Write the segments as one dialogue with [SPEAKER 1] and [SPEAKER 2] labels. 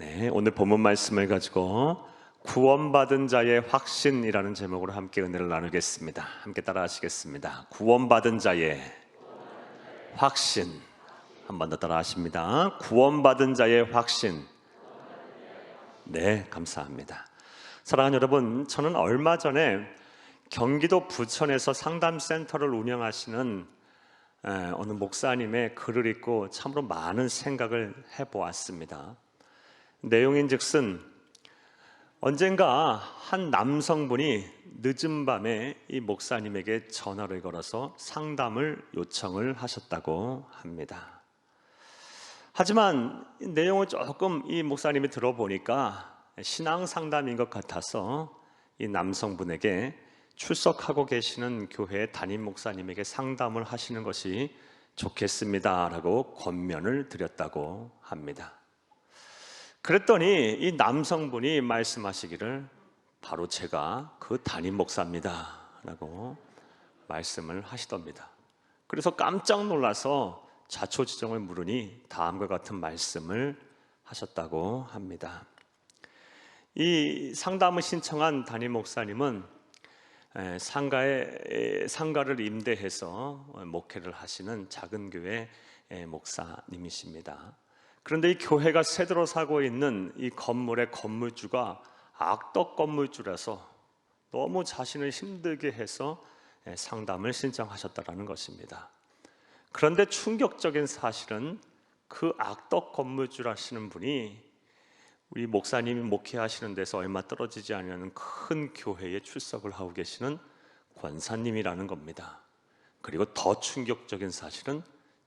[SPEAKER 1] 네, 오늘 본문 말씀을 가지고 구원받은 자의 확신이라는 제목으로 함께 은혜를 나누겠습니다. 함께 따라 하시겠습니다. 구원받은 자의 확신. 한 번 더 따라 하십니다. 구원받은 자의 확신. 네, 감사합니다. 사랑하는 여러분, 저는 얼마 전에 경기도 부천에서 상담센터를 운영하시는 어느 목사님의 글을 읽고 참으로 많은 생각을 해보았습니다. 내용인즉슨 언젠가 한 남성분이 늦은 밤에 이 목사님에게 전화를 걸어서 상담을 요청을 하셨다고 합니다. 하지만 내용을 조금 이 목사님이 들어보니까 신앙 상담인 것 같아서 이 남성분에게 출석하고 계시는 교회 담임 목사님에게 상담을 하시는 것이 좋겠습니다라고 권면을 드렸다고 합니다. 그랬더니 이 남성분이 말씀하시기를 바로 제가 그 담임 목사입니다 라고 말씀을 하시답니다. 그래서 깜짝 놀라서 자초지종을 물으니 다음과 같은 말씀을 하셨다고 합니다. 이 상담을 신청한 담임 목사님은 상가를 임대해서 목회를 하시는 작은 교회 목사님이십니다. 그런데 이 교회가 새들어 사고 있는 이 건물의 건물주가 악덕 건물주라서 너무 자신을 힘들게 해서 상담을 신청하셨다는 것입니다. 그런데 충격적인 사실은 그 악덕 건물주라시는 분이 우리 목사님이 목회하시는 데서 얼마 떨어지지 않는 큰 교회에 출석을 하고 계시는 권사님이라는 겁니다. 그리고 더 충격적인 사실은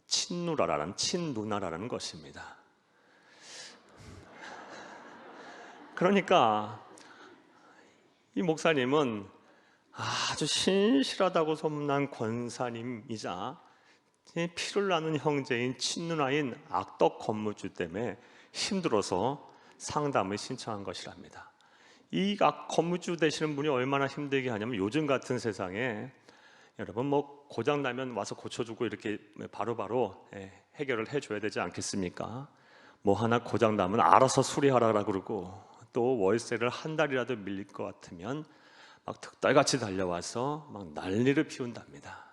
[SPEAKER 1] 친누나라는 것입니다. 그러니까 이 목사님은 아주 신실하다고 소문난 권사님이자 피를 나눈 형제인 친누나인 악덕 건물주 때문에 힘들어서 상담을 신청한 것이랍니다. 이 건물주 되시는 분이 얼마나 힘들게 하냐면 요즘 같은 세상에 여러분 고장 나면 와서 고쳐주고 이렇게 바로바로 해결을 해줘야 되지 않겠습니까? 하나 고장 나면 알아서 수리하라고 그러고 또 월세를 한 달이라도 밀릴 것 같으면 막 득달같이 달려와서 막 난리를 피운답니다.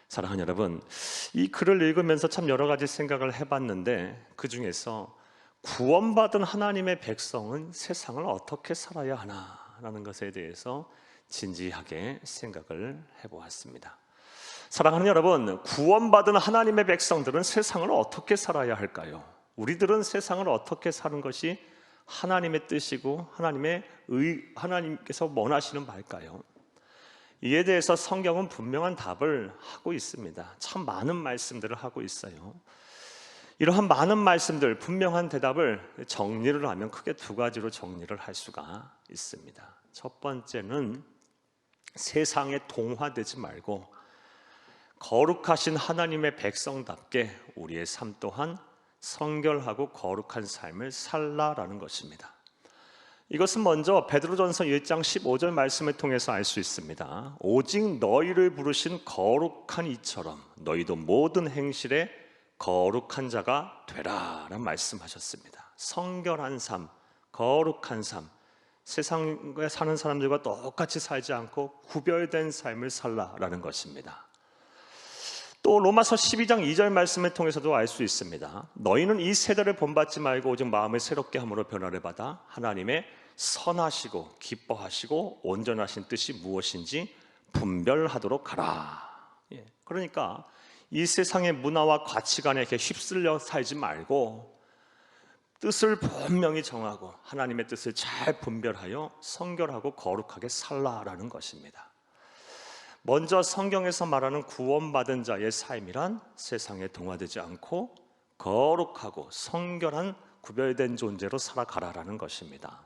[SPEAKER 1] 사랑하는 여러분, 이 글을 읽으면서 참 여러 가지 생각을 해봤는데 그 중에서 구원받은 하나님의 백성은 세상을 어떻게 살아야 하나라는 것에 대해서 진지하게 생각을 해보았습니다. 사랑하는 여러분, 구원받은 하나님의 백성들은 세상을 어떻게 살아야 할까요? 우리들은 세상을 어떻게 사는 것이 하나님의 뜻이고 하나님께서 원하시는 바일까요? 이에 대해서 성경은 분명한 답을 하고 있습니다. 참 많은 말씀들을 하고 있어요. 이러한 많은 말씀들, 분명한 대답을 정리를 하면 크게 두 가지로 정리를 할 수가 있습니다. 첫 번째는 세상에 동화되지 말고 거룩하신 하나님의 백성답게 우리의 삶 또한 성결하고 거룩한 삶을 살라라는 것입니다. 이것은 먼저 베드로전서 1장 15절 말씀을 통해서 알 수 있습니다. 오직 너희를 부르신 거룩한 이처럼 너희도 모든 행실에 거룩한 자가 되라 라는 말씀하셨습니다. 성결한 삶, 거룩한 삶, 세상에 사는 사람들과 똑같이 살지 않고 구별된 삶을 살라라는 것입니다. 또 로마서 12장 2절 말씀을 통해서도 알 수 있습니다. 너희는 이 세대를 본받지 말고 오직 마음을 새롭게 함으로 변화를 받아 하나님의 선하시고 기뻐하시고 온전하신 뜻이 무엇인지 분별하도록 하라. 그러니까 이 세상의 문화와 가치관에 이렇게 휩쓸려 살지 말고 뜻을 분명히 정하고 하나님의 뜻을 잘 분별하여 성결하고 거룩하게 살라라는 것입니다. 먼저 성경에서 말하는 구원받은 자의 삶이란 세상에 동화되지 않고 거룩하고 성결한 구별된 존재로 살아가라라는 것입니다.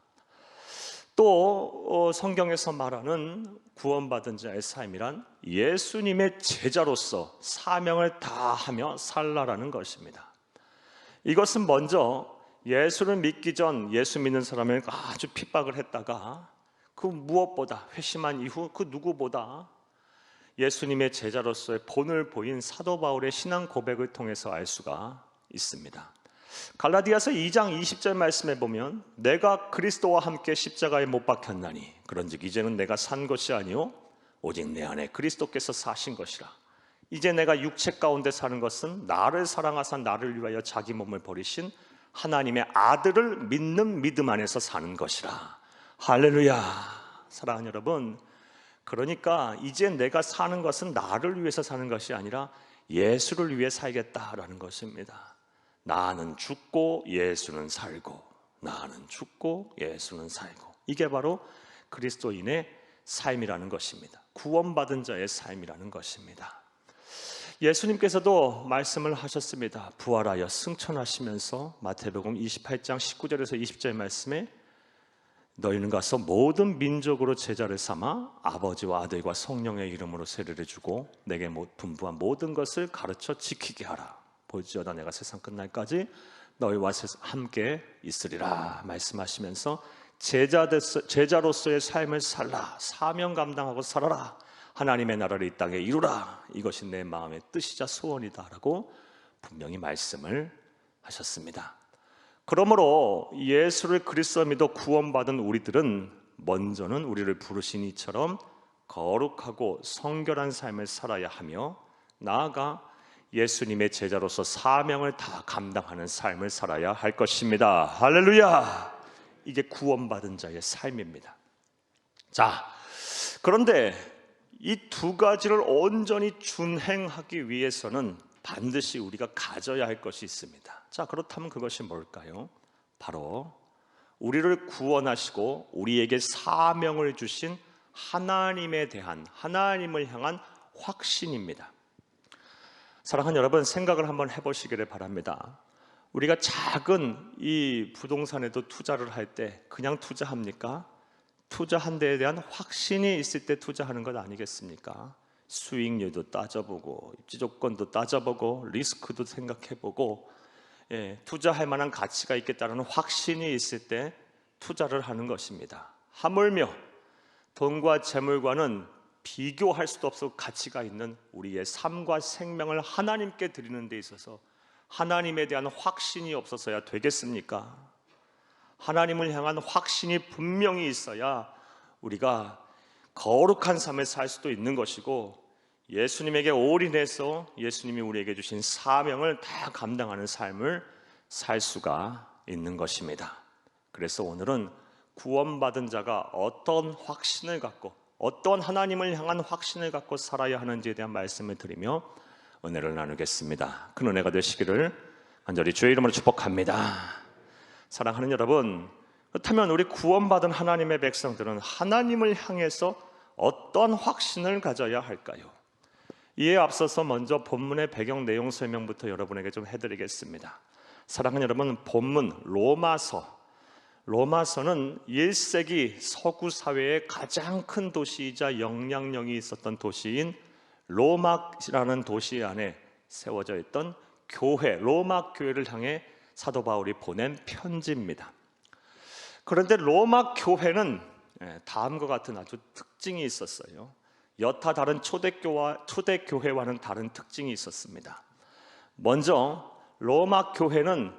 [SPEAKER 1] 또 성경에서 말하는 구원받은 자의 삶이란 예수님의 제자로서 사명을 다하며 살라라는 것입니다. 이것은 먼저 예수를 믿기 전 예수 믿는 사람을 아주 핍박을 했다가 그 무엇보다 회심한 이후 그 누구보다 예수님의 제자로서의 본을 보인 사도 바울의 신앙 고백을 통해서 알 수가 있습니다. 갈라디아서 2장 20절 말씀에 보면 내가 그리스도와 함께 십자가에 못 박혔나니 그런즉 이제는 내가 산 것이 아니요 오직 내 안에 그리스도께서 사신 것이라. 이제 내가 육체 가운데 사는 것은 나를 사랑하사 나를 위하여 자기 몸을 버리신 하나님의 아들을 믿는 믿음 안에서 사는 것이라. 할렐루야. 사랑하는 여러분, 그러니까 이제 내가 사는 것은 나를 위해서 사는 것이 아니라 예수를 위해 살겠다라는 것입니다. 나는 죽고 예수는 살고, 나는 죽고 예수는 살고. 이게 바로 그리스도인의 삶이라는 것입니다. 구원받은 자의 삶이라는 것입니다. 예수님께서도 말씀을 하셨습니다. 부활하여 승천하시면서 마태복음 28장 19절에서 20절 말씀에 너희는 가서 모든 민족으로 제자를 삼아 아버지와 아들과 성령의 이름으로 세례를 주고 내게 분부한 모든 것을 가르쳐 지키게 하라. 볼지어다 내가 세상 끝날까지 너희와 함께 있으리라 말씀하시면서 제자로서의 삶을 살라. 사명 감당하고 살아라. 하나님의 나라를 이 땅에 이루라. 이것이 내 마음의 뜻이자 소원이다 라고 분명히 말씀을 하셨습니다. 그러므로 예수를 그리스도 믿어 구원받은 우리들은 먼저는 우리를 부르신 이처럼 거룩하고 성결한 삶을 살아야 하며 나아가 예수님의 제자로서 사명을 다 감당하는 삶을 살아야 할 것입니다. 할렐루야. 이게 구원받은 자의 삶입니다. 자, 그런데 이 두 가지를 온전히 준행하기 위해서는 반드시 우리가 가져야 할 것이 있습니다. 자, 그렇다면 그것이 뭘까요? 바로 우리를 구원하시고 우리에게 사명을 주신 하나님에 대한, 하나님을 향한 확신입니다. 사랑하는 여러분, 생각을 한번 해보시기를 바랍니다. 우리가 작은 이 부동산에도 투자를 할 때 그냥 투자합니까? 투자한 데에 대한 확신이 있을 때 투자하는 것 아니겠습니까? 수익률도 따져보고 입지 조건도 따져보고 리스크도 생각해보고 투자할 만한 가치가 있겠다는 확신이 있을 때 투자를 하는 것입니다. 하물며 돈과 재물과는 비교할 수도 없어 가치가 있는 우리의 삶과 생명을 하나님께 드리는 데 있어서 하나님에 대한 확신이 없어서야 되겠습니까? 하나님을 향한 확신이 분명히 있어야 우리가 거룩한 삶을 살 수도 있는 것이고 예수님에게 올인해서 예수님이 우리에게 주신 사명을 다 감당하는 삶을 살 수가 있는 것입니다. 그래서 오늘은 구원받은 자가 어떤 확신을 갖고 어떤 하나님을 향한 확신을 갖고 살아야 하는지에 대한 말씀을 드리며 은혜를 나누겠습니다. 큰 은혜가 되시기를 간절히 주의 이름으로 축복합니다. 사랑하는 여러분, 그렇다면 우리 구원받은 하나님의 백성들은 하나님을 향해서 어떤 확신을 가져야 할까요? 이에 앞서서 먼저 본문의 배경 내용 설명부터 여러분에게 좀 해드리겠습니다. 사랑하는 여러분, 본문 로마서는 1세기 서구 사회의 가장 큰 도시이자 영향력이 있었던 도시인 로마라는 도시 안에 세워져 있던 교회, 로마 교회를 향해 사도 바울이 보낸 편지입니다. 그런데 로마 교회는 다음과 같은 아주 특징이 있었어요. 여타 다른 초대교회와는 다른 특징이 있었습니다. 먼저 로마 교회는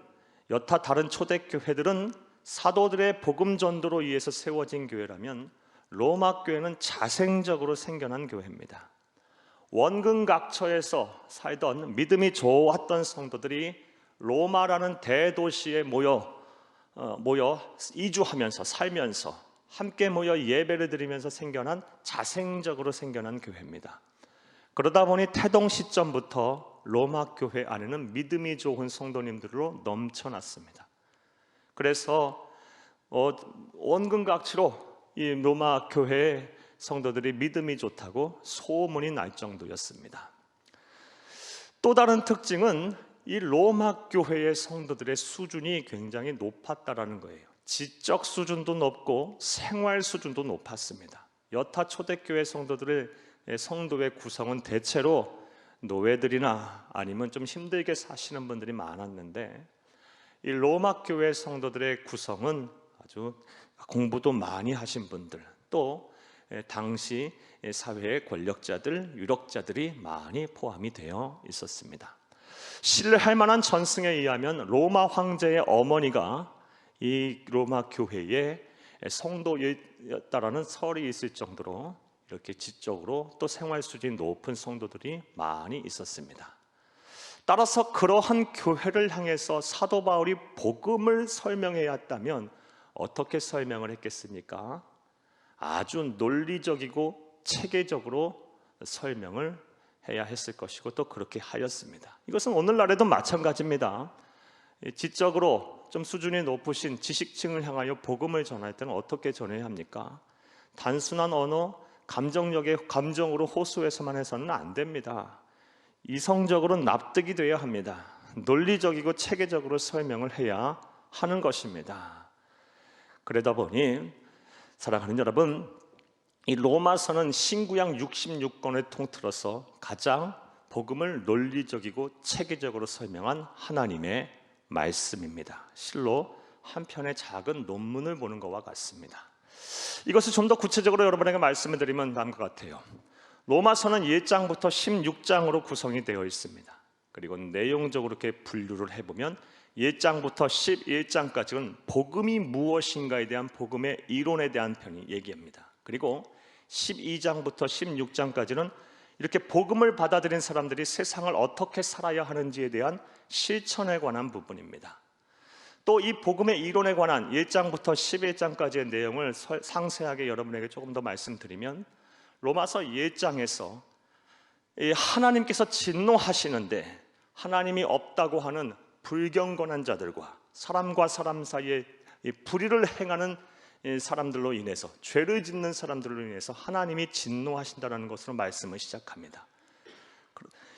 [SPEAKER 1] 여타 다른 초대교회들은 사도들의 복음 전도로 의해서 세워진 교회라면 로마 교회는 자생적으로 생겨난 교회입니다. 원근각처에서 살던 믿음이 좋았던 성도들이 로마라는 대도시에 모여 이주하면서 살면서 함께 모여 예배를 드리면서 생겨난 자생적으로 생겨난 교회입니다. 그러다 보니 태동 시점부터 로마 교회 안에는 믿음이 좋은 성도님들로 넘쳐났습니다. 그래서 원근각치로 이 로마 교회의 성도들이 믿음이 좋다고 소문이 날 정도였습니다. 또 다른 특징은 이 로마 교회의 성도들의 수준이 굉장히 높았다라는 거예요. 지적 수준도 높고 생활 수준도 높았습니다. 여타 초대교회 성도의 구성은 대체로 노예들이나 아니면 좀 힘들게 사시는 분들이 많았는데 이 로마 교회 성도들의 구성은 아주 공부도 많이 하신 분들, 또 당시 사회의 권력자들, 유력자들이 많이 포함이 되어 있었습니다. 신뢰할 만한 전승에 의하면 로마 황제의 어머니가 이 로마 교회의 성도였다라는 설이 있을 정도로 이렇게 지적으로 또 생활 수준이 높은 성도들이 많이 있었습니다. 따라서 그러한 교회를 향해서 사도 바울이 복음을 설명해야 했다면 어떻게 설명을 했겠습니까? 아주 논리적이고 체계적으로 설명을 해야 했을 것이고 또 그렇게 하였습니다. 이것은 오늘날에도 마찬가지입니다. 지적으로 좀 수준이 높으신 지식층을 향하여 복음을 전할 때는 어떻게 전해야 합니까? 단순한 언어, 감정으로 호소해서만 해서는 안 됩니다. 이성적으로 납득이 되어야 합니다. 논리적이고 체계적으로 설명을 해야 하는 것입니다. 그러다 보니 사랑하는 여러분, 이 로마서는 신구약 66권을 통틀어서 가장 복음을 논리적이고 체계적으로 설명한 하나님의 말씀입니다. 실로 한 편의 작은 논문을 보는 것과 같습니다. 이것을 좀 더 구체적으로 여러분에게 말씀을 드리면 다음과 같아요. 로마서는 1장부터 16장으로 구성이 되어 있습니다. 그리고 내용적으로 이렇게 분류를 해보면 1장부터 11장까지는 복음이 무엇인가에 대한 복음의 이론에 대한 편이 얘기합니다. 그리고 12장부터 16장까지는 이렇게 복음을 받아들인 사람들이 세상을 어떻게 살아야 하는지에 대한 실천에 관한 부분입니다. 또 이 복음의 이론에 관한 1장부터 11장까지의 내용을 상세하게 여러분에게 조금 더 말씀드리면 로마서 1장에서 하나님께서 진노하시는데 하나님이 없다고 하는 불경건한 자들과 사람과 사람 사이에 불의를 행하는 사람들로 인해서, 죄를 짓는 사람들로 인해서 하나님이 진노하신다는 것으로 말씀을 시작합니다.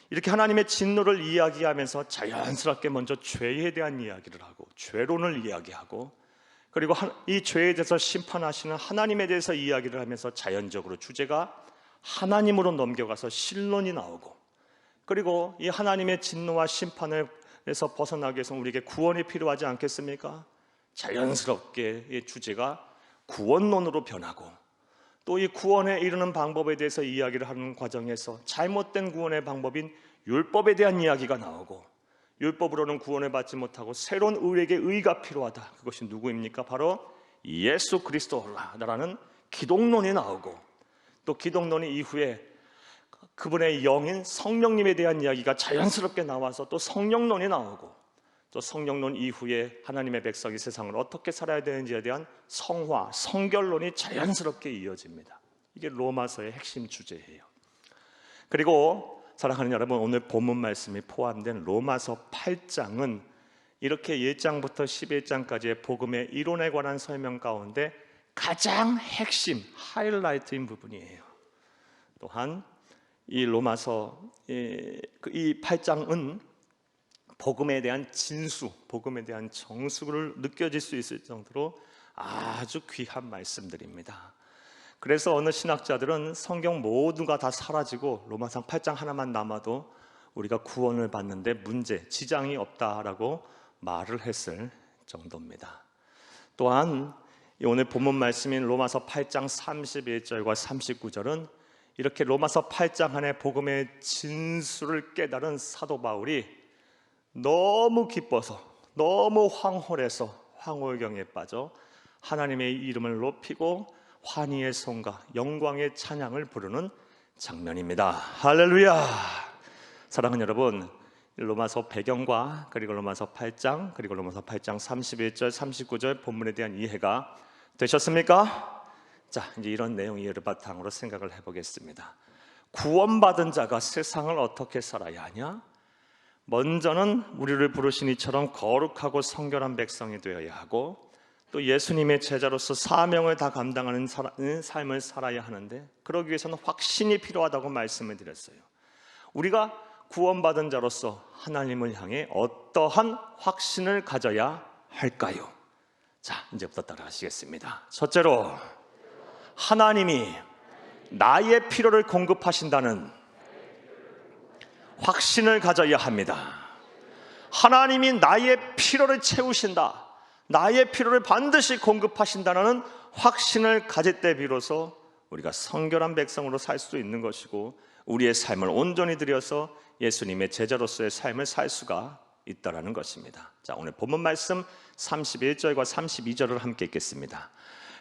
[SPEAKER 1] 이렇게 하나님의 진노를 이야기하면서 자연스럽게 먼저 죄에 대한 이야기를 하고 죄론을 이야기하고, 그리고 이 죄에 대해서 심판하시는 하나님에 대해서 이야기를 하면서 자연적으로 주제가 하나님으로 넘겨가서 신론이 나오고, 그리고 이 하나님의 진노와 심판에서 벗어나기 위해서 우리에게 구원이 필요하지 않겠습니까? 자연스럽게 이 주제가 구원론으로 변하고, 또 이 구원에 이르는 방법에 대해서 이야기를 하는 과정에서 잘못된 구원의 방법인 율법에 대한 이야기가 나오고, 율법으로는 구원을 받지 못하고 새로운 의에게 의가 필요하다. 그것이 누구입니까? 바로 예수 그리스도라는 기독론이 나오고, 또 기독론이 이후에 그분의 영인 성령님에 대한 이야기가 자연스럽게 나와서 또 성령론이 나오고, 또 성령론 이후에 하나님의 백성이 세상을 어떻게 살아야 되는지에 대한 성화, 성결론이 자연스럽게 이어집니다. 이게 로마서의 핵심 주제예요. 그리고 사랑하는 여러분, 오늘 본문 말씀이 포함된 로마서 8장은 이렇게 1장부터 11장까지의 복음의 이론에 관한 설명 가운데 가장 핵심, 하이라이트인 부분이에요. 또한 이 로마서 이 8장은 복음에 대한 진수, 복음에 대한 정수를 느껴질 수 있을 정도로 아주 귀한 말씀들입니다. 그래서 어느 신학자들은 성경 모두가 다 사라지고 로마서 8장 하나만 남아도 우리가 구원을 받는데 문제, 지장이 없다라고 말을 했을 정도입니다. 또한 오늘 본문 말씀인 로마서 8장 31절과 39절은 이렇게 로마서 8장 안에 복음의 진수를 깨달은 사도 바울이 너무 기뻐서, 너무 황홀해서 황홀경에 빠져 하나님의 이름을 높이고 환희의 성과, 영광의 찬양을 부르는 장면입니다. 할렐루야! 사랑하는 여러분, 로마서 배경과 그리고 로마서 8장, 그리고 로마서 8장 31절, 39절 본문에 대한 이해가 되셨습니까? 자, 이제 이런 내용 이해를 바탕으로 생각을 해보겠습니다. 구원받은 자가 세상을 어떻게 살아야 하냐? 먼저는 우리를 부르신 이처럼 거룩하고 성결한 백성이 되어야 하고, 또 예수님의 제자로서 사명을 다 감당하는 삶을 살아야 하는데, 그러기 위해서는 확신이 필요하다고 말씀을 드렸어요. 우리가 구원받은 자로서 하나님을 향해 어떠한 확신을 가져야 할까요? 자, 이제부터 따라하시겠습니다. 첫째로, 하나님이 나의 필요를 공급하신다는 확신을 가져야 합니다. 하나님이 나의 필요를 채우신다, 나의 필요를 반드시 공급하신다는 확신을 가질 때 비로소 우리가 성결한 백성으로 살 수 있는 것이고 우리의 삶을 온전히 들여서 예수님의 제자로서의 삶을 살 수가 있다라는 것입니다. 자, 오늘 본문 말씀 31절과 32절을 함께 읽겠습니다.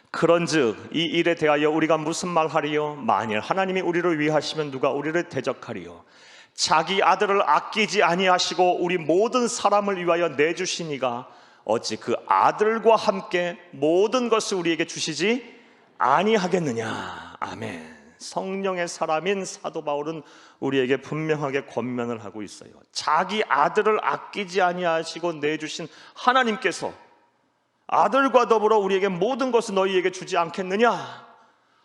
[SPEAKER 1] 그런즉 이 일에 대하여 우리가 무슨 말하리요? 만일 하나님이 우리를 위하시면 누가 우리를 대적하리요? 자기 아들을 아끼지 아니하시고 우리 모든 사람을 위하여 내주시니가 어찌 그 아들과 함께 모든 것을 우리에게 주시지 아니하겠느냐. 아멘. 성령의 사람인 사도 바울은 우리에게 분명하게 권면을 하고 있어요. 자기 아들을 아끼지 아니하시고 내주신 하나님께서 아들과 더불어 우리에게 모든 것을 너희에게 주지 않겠느냐.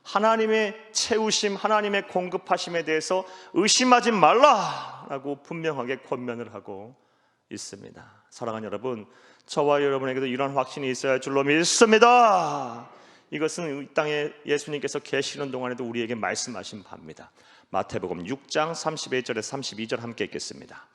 [SPEAKER 1] 하나님의 채우심, 하나님의 공급하심에 대해서 의심하지 말라라고 분명하게 권면을 하고 있습니다. 사랑하는 여러분, 저와 여러분에게도 이런 확신이 있어야 할 줄로 믿습니다. 이것은 이 땅에 예수님께서 계시는 동안에도 우리에게 말씀하신 바입니다. 마태복음 6장 31절에서 32절 함께 읽겠습니다.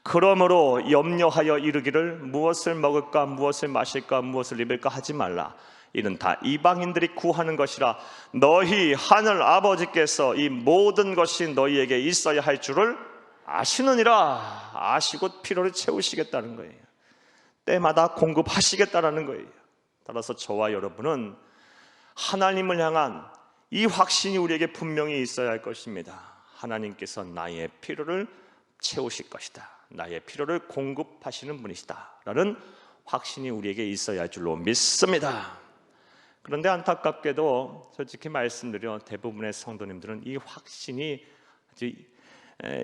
[SPEAKER 1] 그러므로 염려하여 이르기를 무엇을 먹을까 무엇을 마실까 무엇을 입을까 하지 말라. 이는 다 이방인들이 구하는 것이라. 너희 하늘 아버지께서 이 모든 것이 너희에게 있어야 할 줄을 아시느니라. 아시고 필요를 채우시겠다는 거예요. 때마다 공급하시겠다는 거예요. 따라서 저와 여러분은 하나님을 향한 이 확신이 우리에게 분명히 있어야 할 것입니다. 하나님께서 나의 필요를 채우실 것이다. 나의 필요를 공급하시는 분이시다 라는 확신이 우리에게 있어야 할 줄로 믿습니다. 그런데 안타깝게도 솔직히 말씀드려 대부분의 성도님들은 이 확신이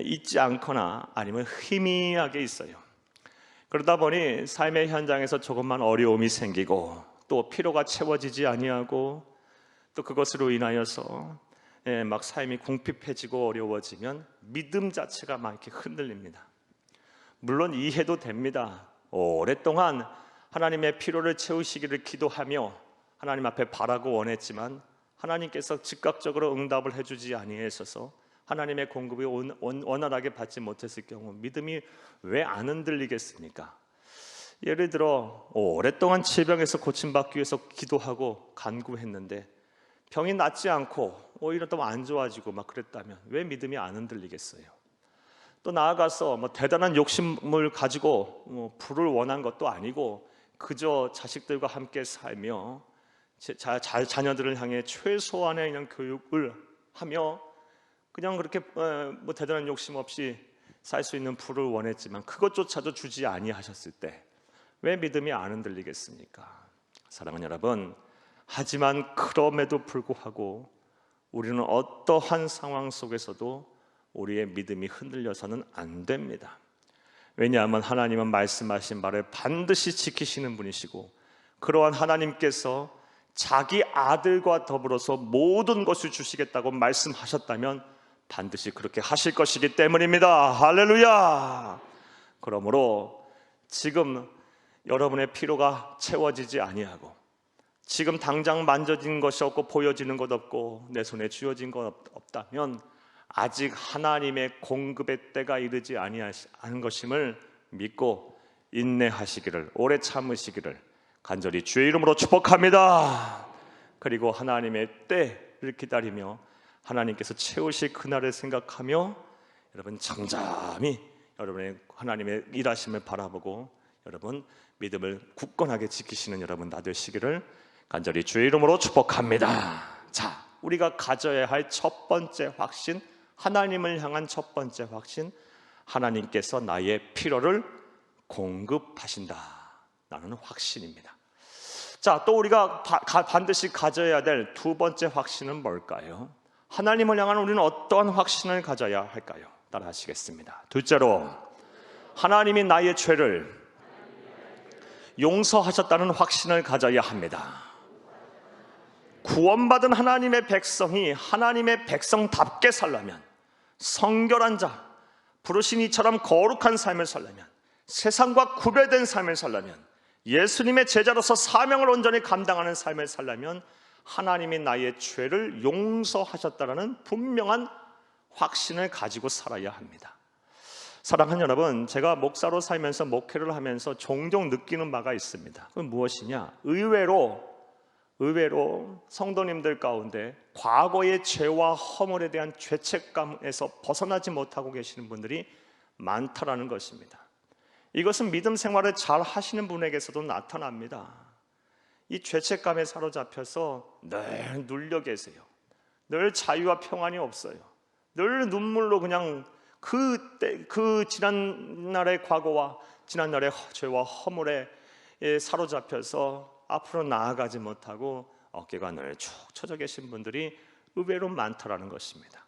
[SPEAKER 1] 있지 않거나 아니면 희미하게 있어요. 그러다 보니 삶의 현장에서 조금만 어려움이 생기고 또 필요가 채워지지 아니하고 또 그것으로 인하여서 막 삶이 궁핍해지고 어려워지면 믿음 자체가 막 이렇게 흔들립니다. 물론 이해도 됩니다. 오랫동안 하나님의 필요를 채우시기를 기도하며 하나님 앞에 바라고 원했지만 하나님께서 즉각적으로 응답을 해주지 아니하셔서 하나님의 공급이 원활하게 받지 못했을 경우 믿음이 왜 안 흔들리겠습니까? 예를 들어 오랫동안 질병에서 고침받기 위해서 기도하고 간구했는데 병이 낫지 않고 오히려 더 안 좋아지고 막 그랬다면 왜 믿음이 안 흔들리겠어요? 또 나아가서 대단한 욕심을 가지고 부를 원한 것도 아니고 그저 자식들과 함께 살며 자녀들을 향해 최소한의 그냥 교육을 하며 그냥 그렇게 대단한 욕심 없이 살 수 있는 부를 원했지만 그것조차도 주지 아니하셨을 때 왜 믿음이 안 흔들리겠습니까? 사랑하는 여러분, 하지만 그럼에도 불구하고 우리는 어떠한 상황 속에서도 우리의 믿음이 흔들려서는 안 됩니다. 왜냐하면 하나님은 말씀하신 바를 반드시 지키시는 분이시고 그러한 하나님께서 자기 아들과 더불어서 모든 것을 주시겠다고 말씀하셨다면 반드시 그렇게 하실 것이기 때문입니다. 할렐루야. 그러므로 지금 여러분의 필요가 채워지지 아니하고 지금 당장 만져진 것이 없고 보여지는 것 없고 내 손에 쥐어진 것 없다면 아직 하나님의 공급의 때가 이르지 아니하는 것임을 믿고 인내하시기를, 오래 참으시기를 간절히 주의 이름으로 축복합니다. 그리고 하나님의 때를 기다리며 하나님께서 채우실 그날을 생각하며 여러분 잠잠히 여러분의 하나님의 일하심을 바라보고 여러분 믿음을 굳건하게 지키시는 여러분 다 되시기를 간절히 주의 이름으로 축복합니다. 자, 우리가 가져야 할 첫 번째 확신, 하나님을 향한 첫 번째 확신, 하나님께서 나의 필요를 공급하신다 라는 확신입니다. 자, 또 우리가 반드시 가져야 될 두 번째 확신은 뭘까요? 하나님을 향한 우리는 어떠한 확신을 가져야 할까요? 따라 하시겠습니다. 둘째로 하나님이 나의 죄를 용서하셨다는 확신을 가져야 합니다. 구원받은 하나님의 백성이 하나님의 백성답게 살려면, 성결한 자, 부르신 이처럼 거룩한 삶을 살려면, 세상과 구별된 삶을 살려면, 예수님의 제자로서 사명을 온전히 감당하는 삶을 살려면 하나님이 나의 죄를 용서하셨다는 분명한 확신을 가지고 살아야 합니다. 사랑하는 여러분, 제가 목사로 살면서 목회를 하면서 종종 느끼는 바가 있습니다. 그건 무엇이냐? 의외로 의외로 성도님들 가운데 과거의 죄와 허물에 대한 죄책감에서 벗어나지 못하고 계시는 분들이 많다라는 것입니다. 이것은 믿음 생활을 잘 하시는 분에게서도 나타납니다. 이 죄책감에 사로잡혀서 늘 눌려 계세요. 늘 자유와 평안이 없어요. 늘 눈물로 그냥 그 지난날의 과거와 지난날의 죄와 허물에 사로잡혀서 앞으로 나아가지 못하고 어깨가 늘 축 처져 계신 분들이 의외로 많다라는 것입니다.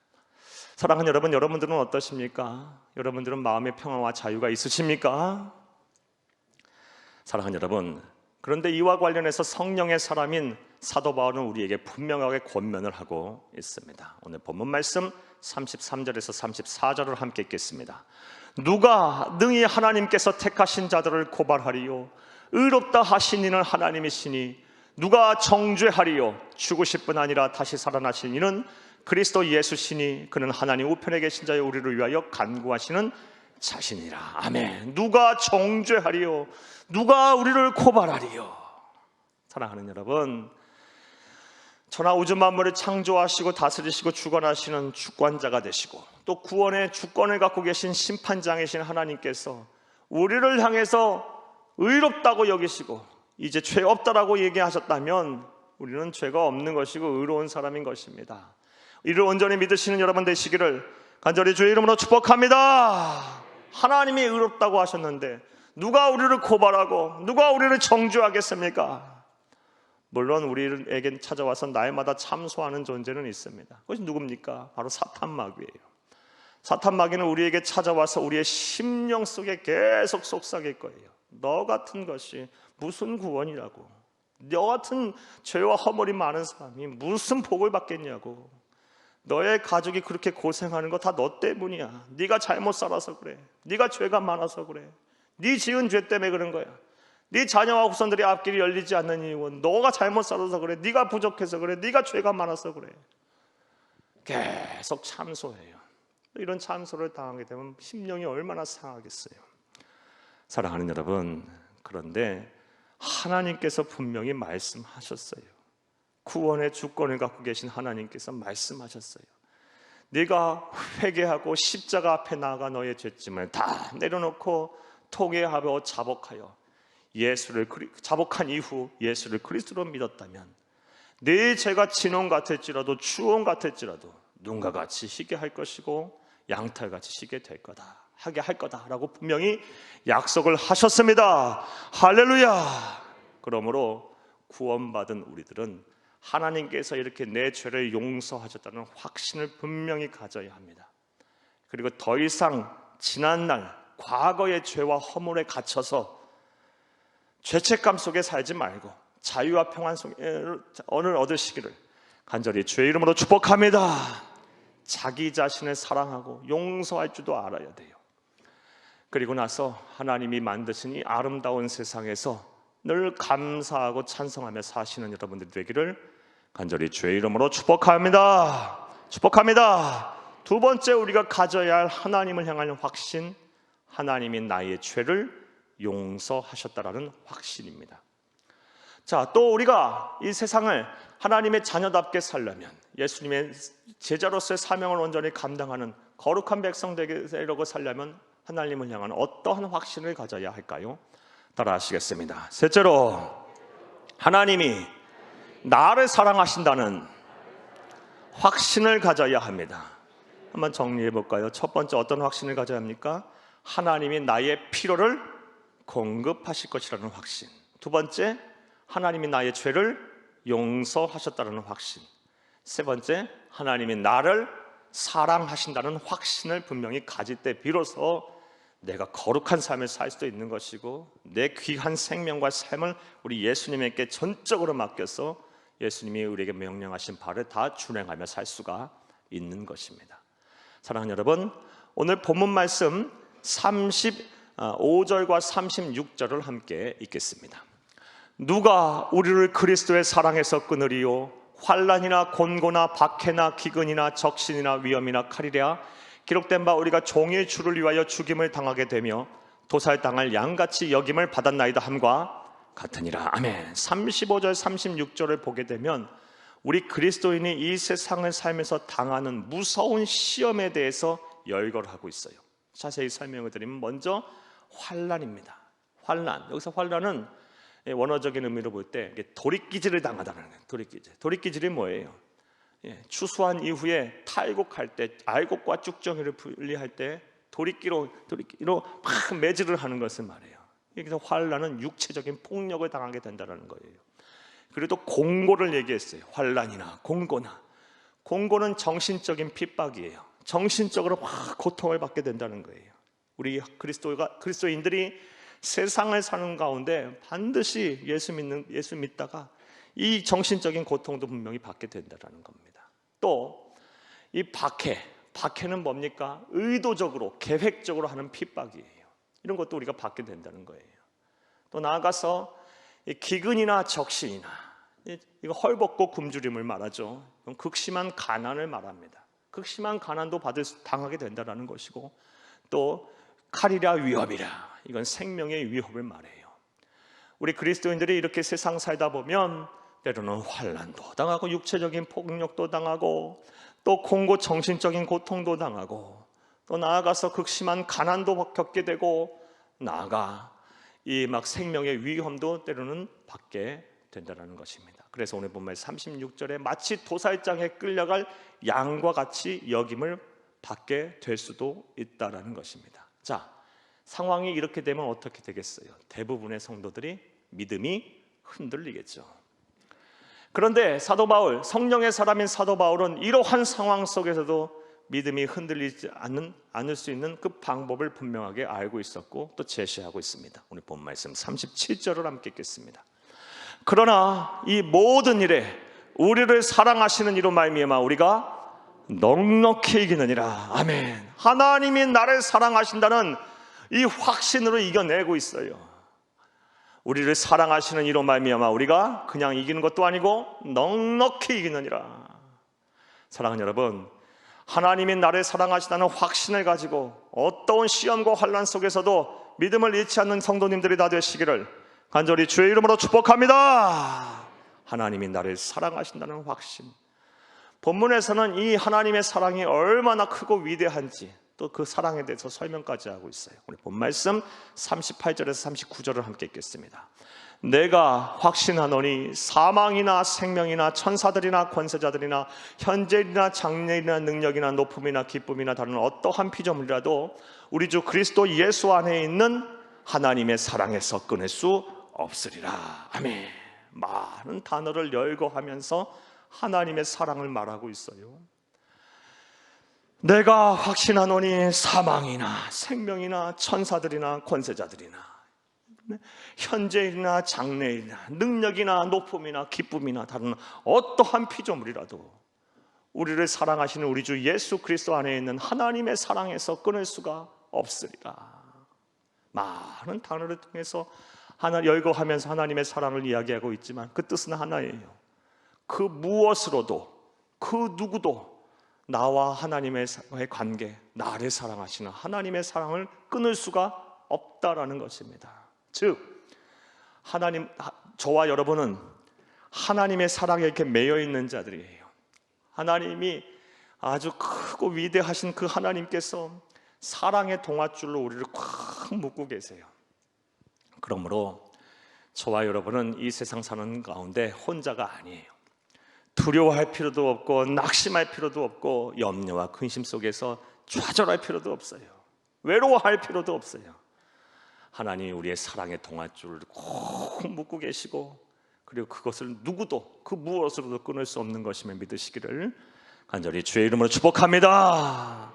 [SPEAKER 1] 사랑하는 여러분, 여러분들은 어떠십니까? 여러분들은 마음의 평화와 자유가 있으십니까? 사랑하는 여러분, 그런데 이와 관련해서 성령의 사람인 사도 바울은 우리에게 분명하게 권면을 하고 있습니다. 오늘 본문 말씀 33절에서 34절을 함께 읽겠습니다. 누가 능히 하나님께서 택하신 자들을 고발하리요? 의롭다 하신 이는 하나님이시니 누가 정죄하리요? 죽으실 뿐 아니라 다시 살아나신 이는 그리스도 예수시니 그는 하나님 우편에 계신 자의 우리를 위하여 간구하시는 자신이라. 아멘. 누가 정죄하리요? 누가 우리를 고발하리요? 사랑하는 여러분, 천하 우주 만물을 창조하시고 다스리시고 주관하시는 주권자가 되시고 또 구원의 주권을 갖고 계신 심판장이신 하나님께서 우리를 향해서 의롭다고 여기시고 이제 죄 없다라고 얘기하셨다면 우리는 죄가 없는 것이고 의로운 사람인 것입니다. 이를 온전히 믿으시는 여러분 되시기를 간절히 주의 이름으로 축복합니다. 하나님이 의롭다고 하셨는데 누가 우리를 고발하고 누가 우리를 정죄하겠습니까? 물론 우리에게 찾아와서 날마다 참소하는 존재는 있습니다. 그것이 누굽니까? 바로 사탄마귀예요. 사탄마귀는 우리에게 찾아와서 우리의 심령 속에 계속 속삭일 거예요. 너 같은 것이 무슨 구원이라고, 너 같은 죄와 허물이 많은 사람이 무슨 복을 받겠냐고, 너의 가족이 그렇게 고생하는 거 다 너 때문이야, 네가 잘못 살아서 그래, 네가 죄가 많아서 그래, 네 지은 죄 때문에 그런 거야, 네 자녀와 후손들이 앞길이 열리지 않는 이유는 너가 잘못 살아서 그래, 네가 부족해서 그래, 네가 죄가 많아서 그래. 계속 참소해요. 이런 참소를 당하게 되면 심령이 얼마나 상하겠어요. 사랑하는 여러분, 그런데 하나님께서 분명히 말씀하셨어요. 구원의 주권을 갖고 계신 하나님께서 말씀하셨어요. 네가 회개하고 십자가 앞에 나아가 너의 죄짐을 다 내려놓고 통회하고 자복하여 예수를 자복한 이후 예수를 그리스도로 믿었다면 네 죄가 진홍 같을지라도 추홍 같을지라도 눈과 같이 희게 할 것이고 양털같이 희게 될 거다, 하게 할 거다라고 분명히 약속을 하셨습니다. 할렐루야. 그러므로 구원받은 우리들은 하나님께서 이렇게 내 죄를 용서하셨다는 확신을 분명히 가져야 합니다. 그리고 더 이상 지난날 과거의 죄와 허물에 갇혀서 죄책감 속에 살지 말고 자유와 평안 속에 언을 얻으시기를 간절히 주의 이름으로 축복합니다. 자기 자신을 사랑하고 용서할 줄도 알아야 돼요. 그리고 나서 하나님이 만드신 이 아름다운 세상에서 늘 감사하고 찬송하며 사시는 여러분들 되기를 간절히 주의 이름으로 축복합니다. 축복합니다. 두 번째, 우리가 가져야 할 하나님을 향한 확신, 하나님이 나의 죄를 용서하셨다라는 확신입니다. 자, 또 우리가 이 세상을 하나님의 자녀답게 살려면, 예수님의 제자로서의 사명을 온전히 감당하는 거룩한 백성 되려고 살려면 하나님을 향한 어떠한 확신을 가져야 할까요? 따라 하시겠습니다. 셋째로, 하나님이 나를 사랑하신다는 확신을 가져야 합니다. 한번 정리해 볼까요? 첫 번째, 어떤 확신을 가져야 합니까? 하나님이 나의 필요를 공급하실 것이라는 확신. 두 번째, 하나님이 나의 죄를 용서하셨다는 확신. 세 번째, 하나님이 나를 사랑하신다는 확신을 분명히 가질 때 비로소 내가 거룩한 삶을 살 수도 있는 것이고 내 귀한 생명과 삶을 우리 예수님에게 전적으로 맡겨서 예수님이 우리에게 명령하신 바를 다 준행하며 살 수가 있는 것입니다. 사랑하는 여러분, 오늘 본문 말씀 35절과 36절을 함께 읽겠습니다. 누가 우리를 그리스도의 사랑에서 끊으리요? 환난이나 곤고나 박해나 기근이나 적신이나 위험이나 칼이랴. 기록된 바 우리가 종일 주를 위하여 죽임을 당하게 되며 도살당할 양같이 여김을 받았나이다 함과 같으니라. 아멘. 35절 36절을 보게 되면 우리 그리스도인이 이 세상을 살면서 당하는 무서운 시험에 대해서 열거를 하고 있어요. 자세히 설명을 드리면 먼저 환난입니다. 환난. 여기서 환난은 원어적인 의미로 볼 때 도리끼질을 당하다는 거예요. 도리끼질이 뭐예요? 추수한 이후에 탈곡할 때, 알곡과 쭉정이를 분리할 때 도리끼로 막 매질을 하는 것을 말해요. 여기서 환난은 육체적인 폭력을 당하게 된다는 거예요. 그리고 또 공고를 얘기했어요. 환난이나 공고나. 공고는 정신적인 핍박이에요. 정신적으로 막 고통을 받게 된다는 거예요. 우리 그리스도인들이 세상을 사는 가운데 반드시 예수 믿다가 이 정신적인 고통도 분명히 받게 된다는 겁니다. 또 이 박해는 뭡니까? 의도적으로 계획적으로 하는 핍박이에요. 이런 것도 우리가 받게 된다는 거예요. 또 나아가서 기근이나 적신이나, 이거 헐벗고 굶주림을 말하죠. 극심한 가난을 말합니다. 극심한 가난도 당하게 된다는 것이고, 또 칼이라 위협이라, 이건 생명의 위협을 말해요. 우리 그리스도인들이 이렇게 세상 살다 보면 때로는 환난도 당하고 육체적인 폭력도 당하고 또 공고 정신적인 고통도 당하고 또 나아가서 극심한 가난도 겪게 되고 나아가 이 막 생명의 위험도 때로는 받게 된다는 것입니다. 그래서 오늘 본문 36절에 마치 도살장에 끌려갈 양과 같이 여김을 받게 될 수도 있다라는 것입니다. 자, 상황이 이렇게 되면 어떻게 되겠어요? 대부분의 성도들이 믿음이 흔들리겠죠. 그런데 사도 바울, 성령의 사람인 사도 바울은 이러한 상황 속에서도 믿음이 흔들리지 않을 수 있는 그 방법을 분명하게 알고 있었고 또 제시하고 있습니다. 오늘 본 말씀 37절을 함께 읽겠습니다. 그러나 이 모든 일에 우리를 사랑하시는 이로 말미암아 우리가 넉넉히 이기느니라. 아멘. 하나님이 나를 사랑하신다는 이 확신으로 이겨내고 있어요. 우리를 사랑하시는 이로 말미암아 우리가 그냥 이기는 것도 아니고 넉넉히 이기느니라. 사랑하는 여러분, 하나님이 나를 사랑하시다는 확신을 가지고 어떠한 시험과 환난 속에서도 믿음을 잃지 않는 성도님들이 다 되시기를 간절히 주의 이름으로 축복합니다. 하나님이 나를 사랑하신다는 확신. 본문에서는 이 하나님의 사랑이 얼마나 크고 위대한지 또 그 사랑에 대해서 설명까지 하고 있어요. 우리 본 말씀 38절에서 39절을 함께 읽겠습니다. 내가 확신하노니 사망이나 생명이나 천사들이나 권세자들이나 현재일이나 장래일이나 능력이나 높음이나 기쁨이나 다른 어떠한 피조물이라도 우리 주 그리스도 예수 안에 있는 하나님의 사랑에서 끊을 수 없으리라. 아멘. 많은 단어를 열거하면서 하나님의 사랑을 말하고 있어요. 내가 확신하노니 사망이나 생명이나 천사들이나 권세자들이나 현재일이나 장래일이나 능력이나 높음이나 기쁨이나 다른 어떠한 피조물이라도 우리를 사랑하시는 우리 주 예수 그리스도 안에 있는 하나님의 사랑에서 끊을 수가 없으리라. 많은 단어를 통해서 열거하면서 하나님의 사랑을 이야기하고 있지만 그 뜻은 하나예요. 그 무엇으로도 그 누구도 나와 하나님의 관계, 나를 사랑하시는 하나님의 사랑을 끊을 수가 없다라는 것입니다. 즉 저와 여러분은 하나님의 사랑에 이렇게 매여 있는 자들이에요. 하나님이 아주 크고 위대하신 그 하나님께서 사랑의 동아줄로 우리를 꽉 묶고 계세요. 그러므로 저와 여러분은 이 세상 사는 가운데 혼자가 아니에요. 두려워할 필요도 없고 낙심할 필요도 없고 염려와 근심 속에서 좌절할 필요도 없어요. 외로워할 필요도 없어요. 하나님이 우리의 사랑의 동아줄을 꼭 묶고 계시고 그리고 그것을 누구도 그 무엇으로도 끊을 수 없는 것임을 믿으시기를 간절히 주의 이름으로 축복합니다.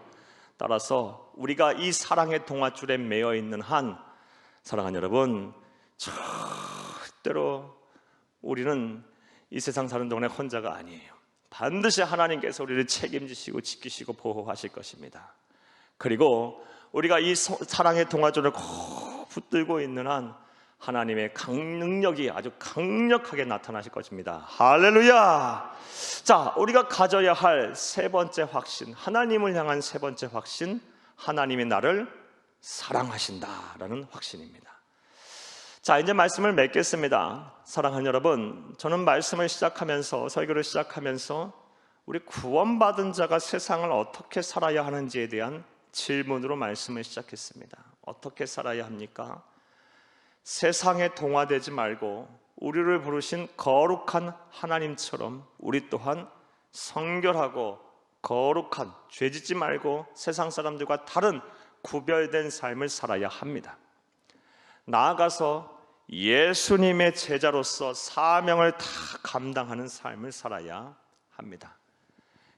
[SPEAKER 1] 따라서 우리가 이 사랑의 동아줄에 매여 있는 한 사랑하는 여러분, 절대로 우리는 이 세상 사는 동안에 혼자가 아니에요. 반드시 하나님께서 우리를 책임지시고 지키시고 보호하실 것입니다. 그리고 우리가 이 사랑의 동아줄을 꼭 붙들고 있는 한 하나님의 능력이 아주 강력하게 나타나실 것입니다. 할렐루야! 자, 우리가 가져야 할 세 번째 확신, 하나님을 향한 세 번째 확신, 하나님이 나를 사랑하신다라는 확신입니다. 자, 이제 말씀을 맺겠습니다. 사랑하는 여러분, 저는 말씀을 시작하면서, 설교를 시작하면서 우리 구원받은 자가 세상을 어떻게 살아야 하는지에 대한 질문으로 말씀을 시작했습니다. 어떻게 살아야 합니까? 세상에 동화되지 말고 우리를 부르신 거룩한 하나님처럼 우리 또한 성결하고 거룩한, 죄짓지 말고 세상 사람들과 다른 구별된 삶을 살아야 합니다. 나아가서 예수님의 제자로서 사명을 다 감당하는 삶을 살아야 합니다.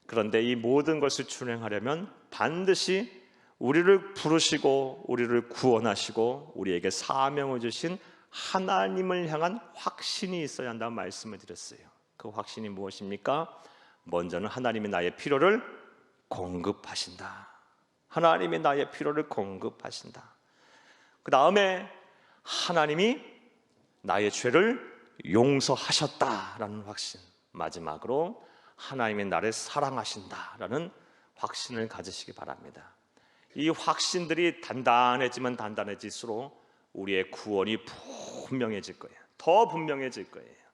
[SPEAKER 1] 그런데 이 모든 것을 준행하려면 반드시 우리를 부르시고 우리를 구원하시고 우리에게 사명을 주신 하나님을 향한 확신이 있어야 한다는 말씀을 드렸어요. 그 확신이 무엇입니까? 먼저는 하나님이 나의 필요를 공급하신다. 하나님이 나의 필요를 공급하신다. 그 다음에 하나님이 나의 죄를 용서하셨다라는 확신. 마지막으로 하나님이 나를 사랑하신다라는 확신을 가지시기 바랍니다. 이 확신들이 단단해지면 단단해질수록 우리의 구원이 분명해질 거예요. 더 분명해질 거예요.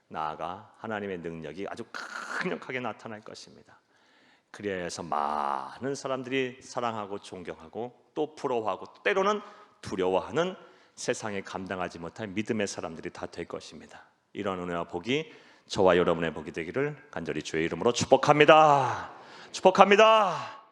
[SPEAKER 1] 나아가 하나님의 능력이 아주 강력하게 나타날 것입니다. 그래서 많은 사람들이 사랑하고 존경하고 또 부러워하고 때로는 두려워하는 세상에 감당하지 못할 믿음의 사람들이 다 될 것입니다. 이런 은혜와 복이 저와 여러분의 복이 되기를 간절히 주의 이름으로 축복합니다. 축복합니다.